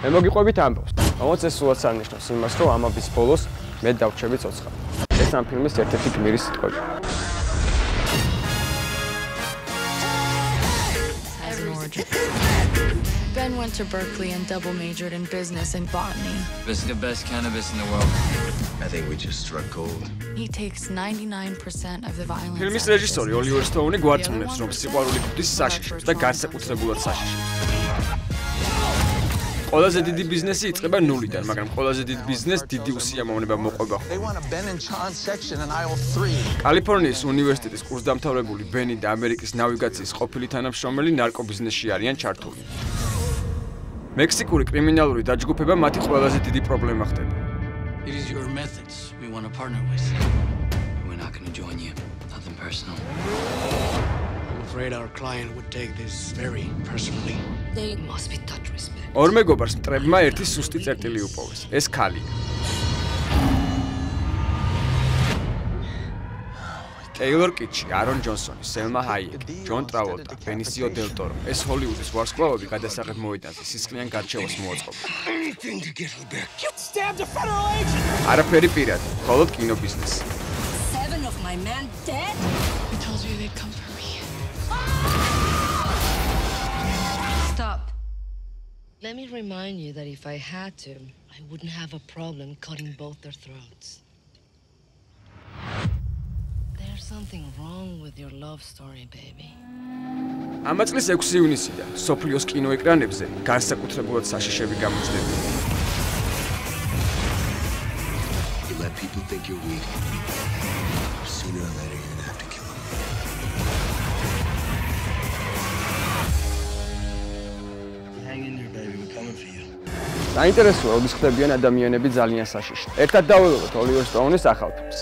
მე მოგიყვებით ამბავს. თუმცა ეს სულაც არნიშნავს იმას, რომ ამბის ბოლოს მე დავჩები ცოცხალი. ეს ამ ფილმის ერთ-ერთი გმირის სიტყვები. Ben went to Berkeley and double majored in business and botany. This is the best cannabis in the world. I think we just struck gold. He takes 99% of the violence. ფილმის რეჟისორი ოლივერ სტოუნი გვარწმუნებს, რომ სიყვარული ღვთის საშიშებს და განსაკუთრებულად საშიშებს. ყველაზე დიდი ბიზნესი იწყება ნულიდან, მაგრამ ყველაზე დიდი ბიზნესს დიდი უსიამოვნება მოყვება. კალიფორნიის უნივერსიტეტის კურსდამთავრებული ბენი და ამერიკის ნავიგაციის ყოფილი თანამშრომელი ნარკობიზნესში არიან ჩართული. მექსიკური კრიმინალური დაჯგუფება მათი ყველაზე დიდი პრობლემა ხდება. It is your methods we want to partner with. We're not going to join you. Nothing personal. I'm afraid our client would take this very personally. They must be taught respect. ორ მეგობარს მტრებმა ერთი სუსტი წერტილი უპოვეს. ეს ქალია. ტეილორ კიტჩი, არონ ჯონსონი, სელმა ჰაიეკი, ჯონ ტრავოლტა, ბენისიო დელ ტორო. ეს ჰოლივუდის ვარსკვლავები გადასაღებ მოედანზე სისხლიან გარჩევას მოაწყობა. არაფერი პირადი, მხოლოდ კინობიზნესი. 7 of my men dead? I told you they'd come for me. Stop. Let me remind you that if I had to, I wouldn't have a problem cutting both their throats. There's something wrong with your love story, baby. ამ წლის 6 ივნისიდან სოფლიოს კინოეკრანებზე განსაკუთრებულად საშიშები გამოჩნდება. You let people think you're weak. Sooner or later, you're gonna have to kill them. Hang in there, baby. We're coming for you. საინტერესოა, როდის ხდებიან ადამიანები ძალიან საშიში. ერთად დავველოდოთ ოლივერ სტოუნის ახალ ფილმს.